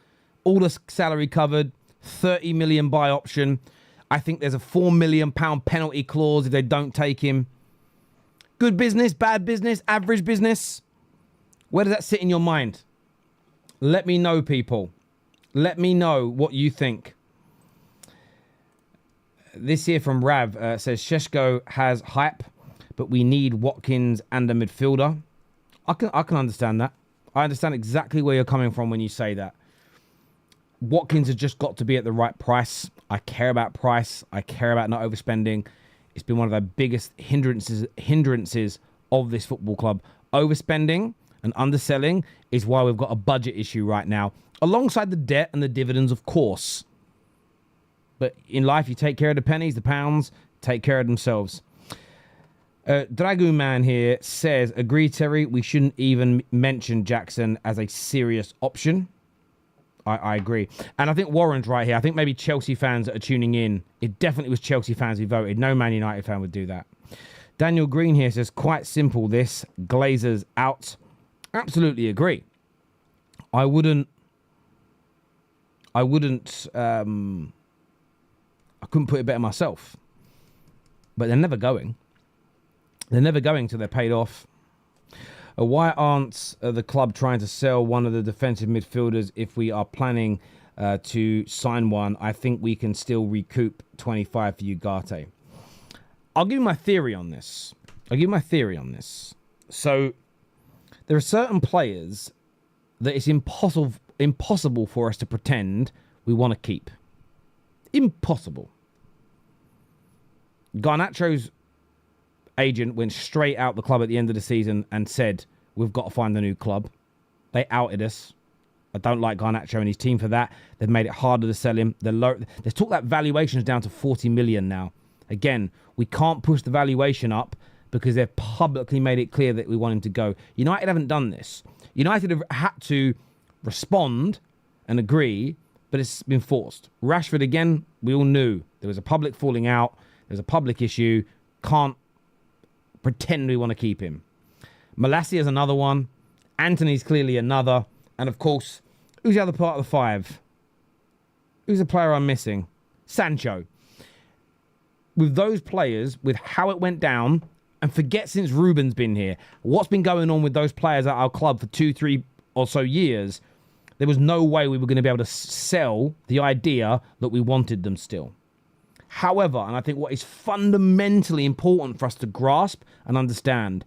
All the salary covered. 30 million buy option. I think there's a £4 million penalty clause if they don't take him. Good business, bad business, average business. Where does that sit in your mind? Let me know, people. Let me know what you think. This here from Rav says Sesko has hype, but we need Watkins and a midfielder. I can understand that. I understand exactly where you're coming from when you say that. Watkins has just got to be at the right price. I care about price. I care about not overspending. It's been one of the biggest hindrances of this football club. Overspending and underselling is why we've got a budget issue right now, alongside the debt and the dividends, of course. But in life, you take care of the pennies, the pounds, take care of themselves. Dragoon Man here says, agree, Terry, we shouldn't even mention Jackson as a serious option. I agree. And I think Warren's right here. I think maybe Chelsea fans that are tuning in, it definitely was Chelsea fans who voted. No Man United fan would do that. Daniel Green here says, quite simple this. Glazers out. Absolutely agree. I couldn't put it better myself. But they're never going. They're never going till they're paid off. Why aren't the club trying to sell one of the defensive midfielders if we are planning to sign one? I think we can still recoup 25 for Ugarte. I'll give you my theory on this. So there are certain players that it's impossible for us to pretend we want to keep. Impossible. Garnacho's agent went straight out the club at the end of the season and said, we've got to find a new club. They outed us. I don't like Garnacho and his team for that. They've made it harder to sell him. They've took that valuations down to 40 million now. Again, we can't push the valuation up because they've publicly made it clear that we want him to go. United haven't done this. United have had to respond and agree, but it's been forced. Rashford, again, we all knew there was a public falling out. There's a public issue. Can't pretend we want to keep him. Malacia is another one. Anthony's clearly another. And of course, who's the other part of the five? Who's the player I'm missing? Sancho. With those players, with how it went down, and forget since Ruben's been here, what's been going on with those players at our club for 2-3 or so years, there was no way we were going to be able to sell the idea that we wanted them still. However, and I think what is fundamentally important for us to grasp and understand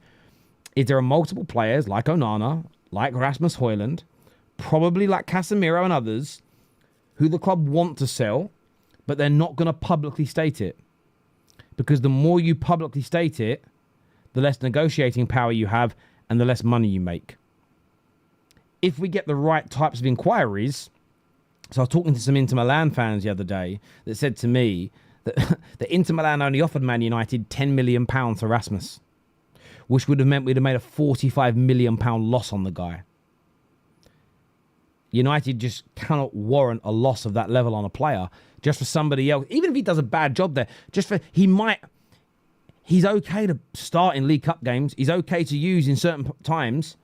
is there are multiple players like Onana, like Rasmus Højlund, probably like Casemiro and others, who the club want to sell, but they're not going to publicly state it. Because the more you publicly state it, the less negotiating power you have and the less money you make. If we get the right types of inquiries, so I was talking to some Inter Milan fans the other day that said to me that Inter Milan only offered Man United £10 million for Rasmus, which would have meant we'd have made a £45 million loss on the guy. United just cannot warrant a loss of that level on a player just for somebody else. Even if he does a bad job there, he's okay to start in League Cup games. He's okay to use in certain times.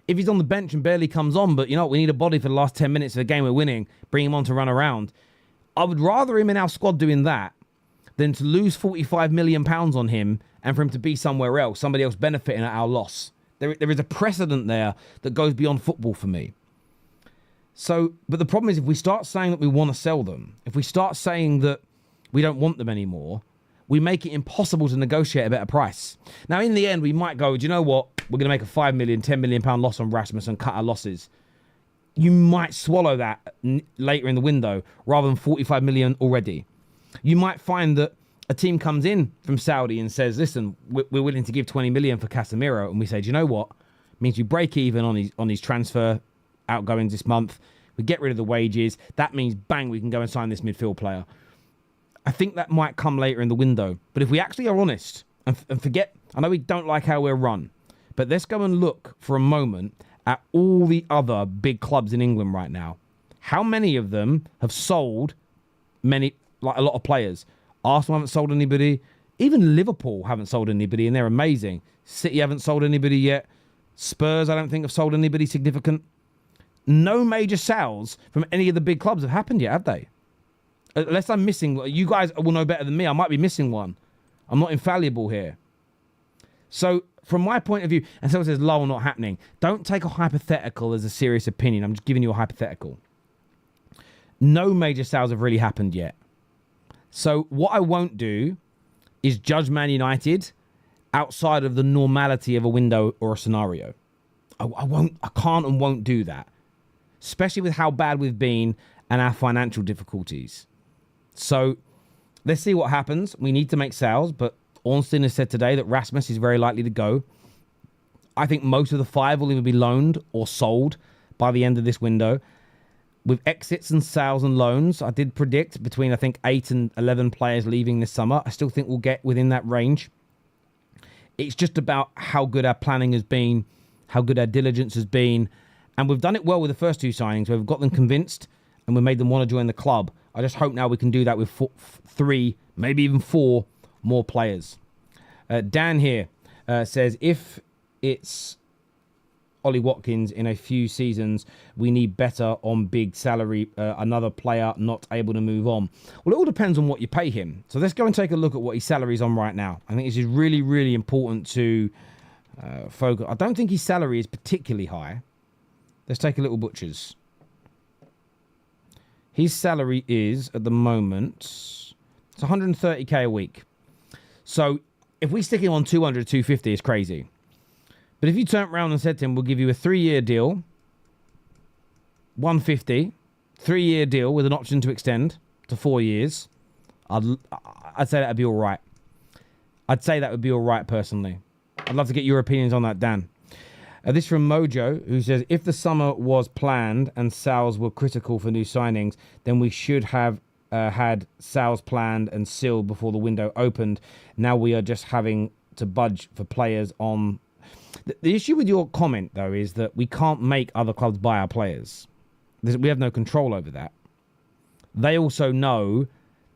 If he's on the bench and barely comes on, but you know, we need a body for the last 10 minutes of the game we're winning, bring him on to run around. I would rather him in our squad doing that than to lose £45 million on him and for him to be somewhere else, somebody else benefiting at our loss. There is a precedent there that goes beyond football for me. So, but the problem is if we start saying that we want to sell them, if we start saying that we don't want them anymore, we make it impossible to negotiate a better price. Now, in the end, we might go, do you know what? We're going to make a £5 million, £10 million loss on Rasmus and cut our losses. You might swallow that later in the window rather than 45 million already. You might find that a team comes in from Saudi and says, listen, we're willing to give 20 million for Casemiro. And we say, do you know what? It means you break even on his transfer outgoings this month. We get rid of the wages. That means, bang, we can go and sign this midfield player. I think that might come later in the window. But if we actually are honest and forget, I know we don't like how we're run, but let's go and look for a moment at all the other big clubs in England right now. How many of them have sold a lot of players? Arsenal haven't sold anybody. Even Liverpool haven't sold anybody, and they're amazing. City haven't sold anybody yet. Spurs, I don't think, have sold anybody significant. No major sales from any of the big clubs have happened yet, have they? Unless I'm missing, you guys will know better than me. I might be missing one. I'm not infallible here. So, from my point of view, and someone says, lol, not happening. Don't take a hypothetical as a serious opinion. I'm just giving you a hypothetical. No major sales have really happened yet. So, what I won't do is judge Man United outside of the normality of a window or a scenario. I can't and won't do that, especially with how bad we've been and our financial difficulties. So let's see what happens. We need to make sales, but Ornstein has said today that Rasmus is very likely to go. I think most of the 5 will either be loaned or sold by the end of this window. With exits and sales and loans, I did predict between, I think, 8 and 11 players leaving this summer. I still think we'll get within that range. It's just about how good our planning has been, how good our diligence has been. And we've done it well with the first 2 signings. We've got them convinced and we made them want to join the club. I just hope now we can do that with 3, maybe even 4 more players. Dan here says, if it's Ollie Watkins in a few seasons, we need better on big salary, another player not able to move on. Well, it all depends on what you pay him. So let's go and take a look at what his salary is on right now. I think this is really, really important to focus. I don't think his salary is particularly high. Let's take a little butchers. His salary is, at the moment, it's 130k a week. So if we stick him on 200, 250, it's crazy. But if you turned around and said to him, we'll give you a 3-year deal, 150, 3-year deal with an option to extend to 4 years, I'd say that would be all right. I'd say that would be all right, personally. I'd love to get your opinions on that, Dan. This from Mojo, who says, if the summer was planned and sales were critical for new signings, then we should have had sales planned and sealed before the window opened. Now we are just having to budge for players on... The issue with your comment, though, is that we can't make other clubs buy our players. We have no control over that. They also know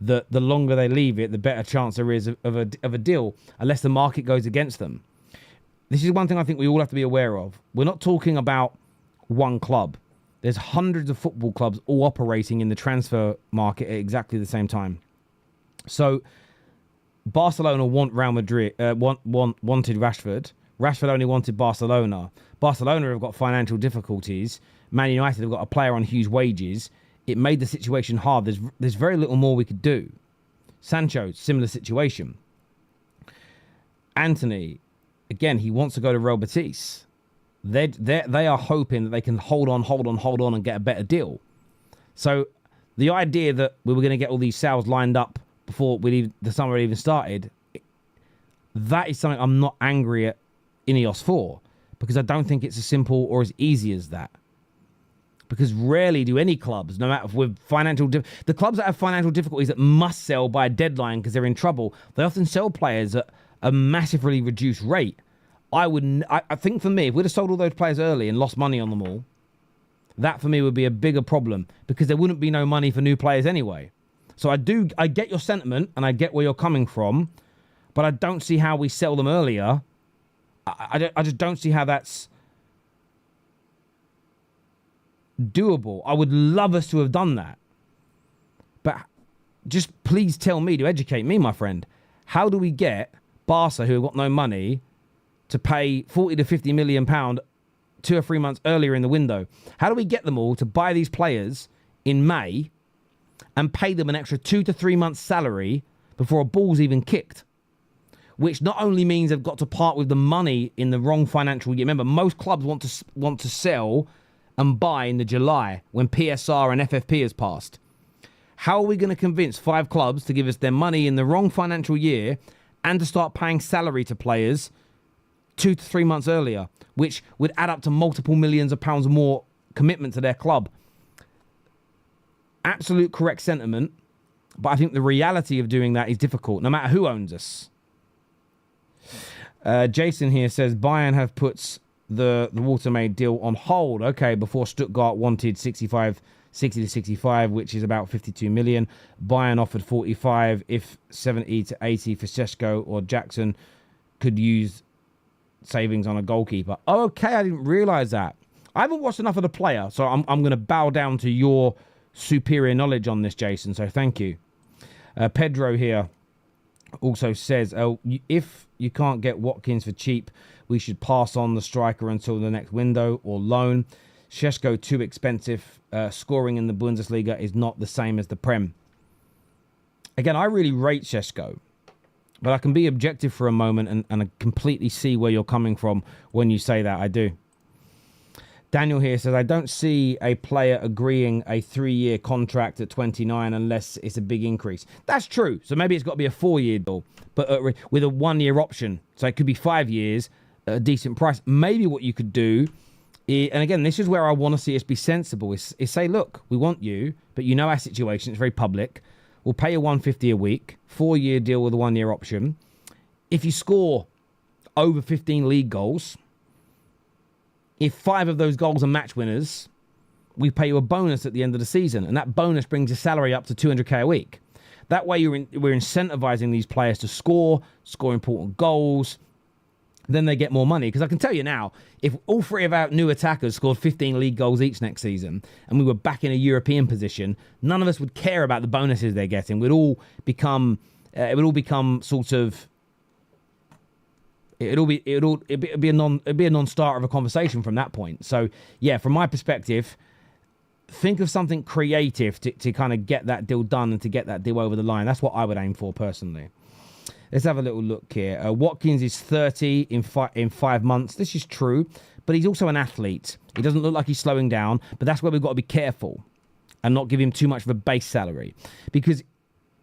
that the longer they leave it, the better chance there is of a deal, unless the market goes against them. This is one thing I think we all have to be aware of. We're not talking about one club. There's hundreds of football clubs all operating in the transfer market at exactly the same time. So Barcelona want Real Madrid, wanted Rashford. Rashford only wanted Barcelona. Barcelona have got financial difficulties. Man United have got a player on huge wages. It made the situation hard. There's very little more we could do. Sancho, similar situation. Anthony, again, he wants to go to Real Betis. They are hoping that they can hold on and get a better deal. So the idea that we were going to get all these sales lined up before the summer even started, that is something I'm not angry at Ineos for, because I don't think it's as simple or as easy as that. Because rarely do any clubs, no matter with financial... the clubs that have financial difficulties that must sell by a deadline because they're in trouble, they often sell players at a massively reduced rate. I think for me, if we'd have sold all those players early and lost money on them all, that for me would be a bigger problem, because there wouldn't be no money for new players anyway. So I get your sentiment and I get where you're coming from, but I don't see how we sell them earlier. I just don't see how that's doable. I would love us to have done that. But just please tell me, to educate me, my friend, how do we get Barca, who have got no money, to pay 40 to 50 million pound 2 or 3 months earlier in the window? How do we get them all to buy these players in May and pay them an extra 2 to 3 months salary before a ball's even kicked? Which not only means they've got to part with the money in the wrong financial year. Remember, most clubs want to sell and buy in the July when PSR and FFP has passed. How are we going to convince 5 clubs to give us their money in the wrong financial year and to start paying salary to players 2 to 3 months earlier, which would add up to multiple millions of pounds more commitment to their club? Absolute correct sentiment, but I think the reality of doing that is difficult, no matter who owns us. Jason here says Bayern have put the Watermaid deal on hold. Okay, before Stuttgart wanted 60 to 65, which is about 52 million. Bayern offered 45. If 70 to 80 for Sesko or Jackson, could use savings on a goalkeeper. Oh, okay, I didn't realise that. I haven't watched enough of the player, so I'm going to bow down to your superior knowledge on this, Jason, so thank you. Pedro here also says, if you can't get Watkins for cheap, we should pass on the striker until the next window or loan. Sesko too expensive. Scoring in the Bundesliga is not the same as the Prem. Again, I really rate Sesko. But I can be objective for a moment and I completely see where you're coming from when you say that. I do. Daniel here says, I don't see a player agreeing a 3-year contract at 29 unless it's a big increase. That's true. So maybe it's got to be a 4-year deal, but with a 1-year option. So it could be 5 years at a decent price. Maybe what you could do, and again, this is where I want to see us be sensible, is say, look, we want you, but you know our situation. It's very public. We'll pay you $150 a week, 4-year deal with a 1-year option. If you score over 15 league goals, if 5 of those goals are match winners, we pay you a bonus at the end of the season. And that bonus brings your salary up to $200K a week. That way we're incentivizing these players to score important goals. Then they get more money. Because I can tell you now, if all 3 of our new attackers scored 15 league goals each next season and we were back in a European position, none of us would care about the bonuses they're getting. It would all become sort of... It'd be a non-starter of a conversation from that point. So yeah, from my perspective, think of something creative to kind of get that deal done and to get that deal over the line. That's what I would aim for personally. Let's have a little look here. Watkins is 30 in 5 months. This is true, but he's also an athlete. He doesn't look like he's slowing down, but that's where we've got to be careful and not give him too much of a base salary, because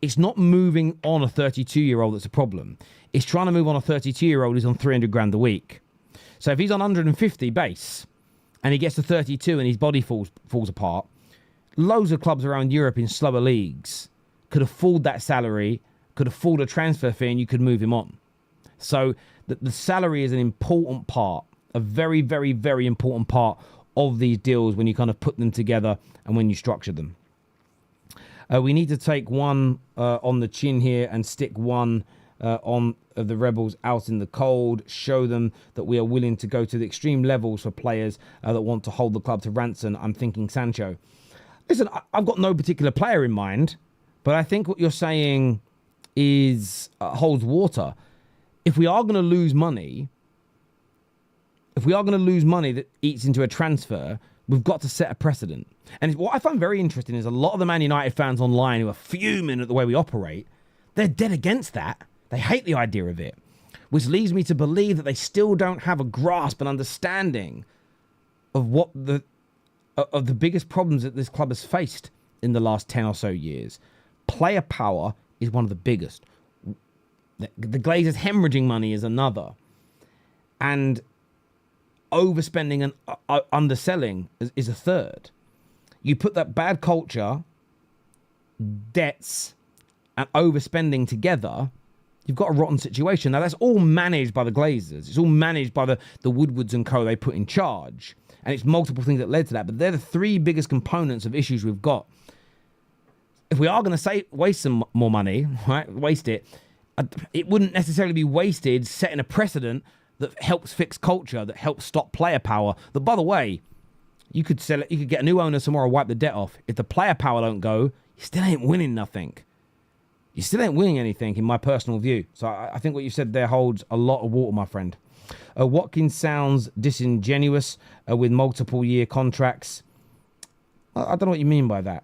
it's not moving on a 32-year-old that's a problem. It's trying to move on a 32-year-old who's on 300 grand a week. So if he's on 150 base and he gets to 32 and his body falls apart, loads of clubs around Europe in slower leagues could afford that salary, could afford a transfer fee, and you could move him on. So the salary is an important part, a very, very, very important part of these deals when you kind of put them together and when you structure them. We need to take one on the chin here and stick one on the Rebels out in the cold, show them that we are willing to go to the extreme levels for players that want to hold the club to ransom. I'm thinking Sancho. Listen, I've got no particular player in mind, but I think what you're saying is holds water. If we are going to lose money, that eats into a transfer, we've got to set a precedent. And what I find very interesting is a lot of the Man United fans online who are fuming at the way we operate, they're dead against that. They hate the idea of it, which leads me to believe that they still don't have a grasp and understanding of what the biggest problems that this club has faced in the last 10 or so years. Player power is one of the biggest. The Glazers hemorrhaging money is another. And overspending and underselling is a third. You put that bad culture, debts, and overspending together, you've got a rotten situation. Now, that's all managed by the Glazers. It's all managed by the Woodwards and co. they put in charge. And it's multiple things that led to that. But they're the 3 biggest components of issues we've got. If we are going to waste some more money, right, waste it, it wouldn't necessarily be wasted setting a precedent that helps fix culture, that helps stop player power. That, by the way, you could sell it, you could get a new owner tomorrow, wipe the debt off. If the player power don't go, you still ain't winning nothing. You still ain't winning anything, in my personal view. So I think what you said there holds a lot of water, my friend. Watkins sounds disingenuous with multiple year contracts. I don't know what you mean by that.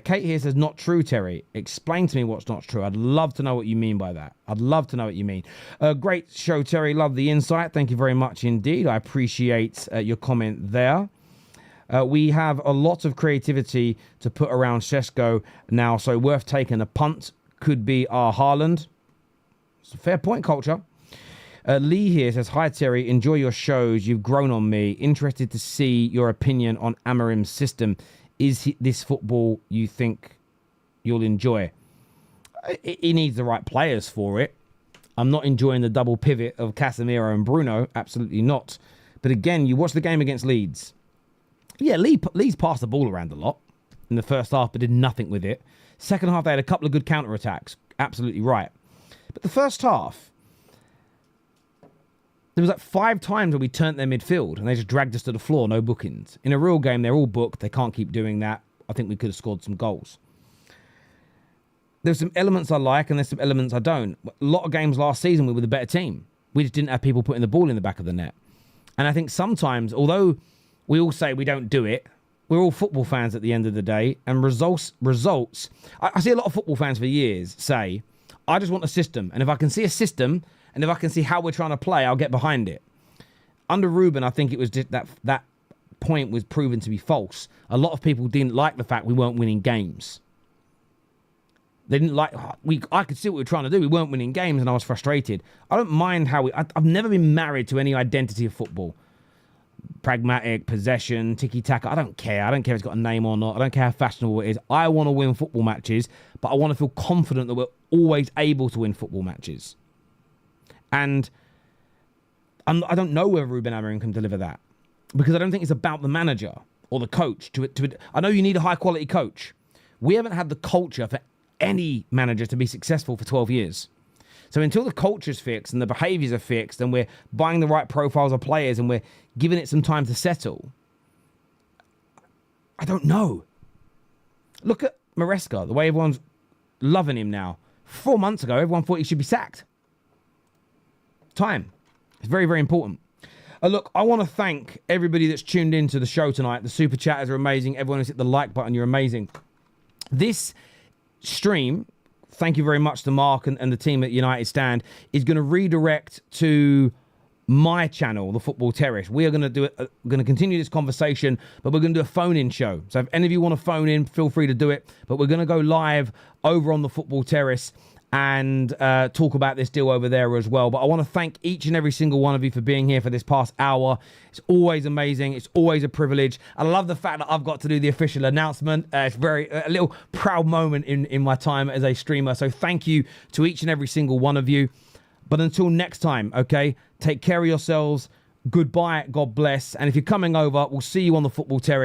Kate here says, not true, Terry. Explain to me what's not true. I'd love to know what you mean by that. I'd love to know what you mean. Great show, Terry. Love the insight. Thank you very much indeed. I appreciate your comment there. We have a lot of creativity to put around Sesko now, so worth taking a punt. Could be our Haaland. It's a fair point, culture. Lee here says, hi, Terry. Enjoy your shows. You've grown on me. Interested to see your opinion on Amorim's system. Is this football you think you'll enjoy? He needs the right players for it. I'm not enjoying the double pivot of Casemiro and Bruno. Absolutely not. But again, you watch the game against Leeds. Yeah, Leeds passed the ball around a lot in the first half, but did nothing with it. Second half, they had a couple of good counter-attacks. Absolutely right. But the first half, there was like 5 times where we turned their midfield and they just dragged us to the floor, no bookings. In a real game, they're all booked. They can't keep doing that. I think we could have scored some goals. There's some elements I like and there's some elements I don't. A lot of games last season, we were the better team. We just didn't have people putting the ball in the back of the net. And I think sometimes, although we all say we don't do it, we're all football fans at the end of the day. And results. I see a lot of football fans for years say, I just want a system. And if I can see a system, and if I can see how we're trying to play, I'll get behind it. Under Ruben, I think it was just that point was proven to be false. A lot of people didn't like the fact we weren't winning games. They didn't like... I could see what we were trying to do. We weren't winning games, and I was frustrated. I don't mind how I've never been married to any identity of football. Pragmatic, possession, tiki-taka. I don't care. I don't care if it's got a name or not. I don't care how fashionable it is. I want to win football matches, but I want to feel confident that we're always able to win football matches. And I don't know whether Ruben Amorim can deliver that, because I don't think it's about the manager or the coach. I know you need a high-quality coach. We haven't had the culture for any manager to be successful for 12 years. So until the culture's fixed and the behaviours are fixed and we're buying the right profiles of players and we're giving it some time to settle, I don't know. Look at Maresca, the way everyone's loving him now. 4 months ago, everyone thought he should be sacked. Time. It's very, very important. Look, I want to thank everybody that's tuned into the show tonight. The super chatters are amazing. Everyone who's hit the like button, you're amazing. This stream, thank you very much to Mark and the team at United Stand, is going to redirect to my channel, the Football Terrace. We are going to do it. We're going to continue this conversation, but we're going to do a phone-in show. So if any of you want to phone in, feel free to do it. But we're going to go live over on the Football Terrace and talk about this deal over there as well. But I want to thank each and every single one of you for being here for this past hour. It's always amazing. It's always a privilege. I love the fact that I've got to do the official announcement. It's a little proud moment in my time as a streamer. So thank you to each and every single one of you. But until next time, okay, take care of yourselves. Goodbye. God bless. And if you're coming over, we'll see you on the Football Terrace.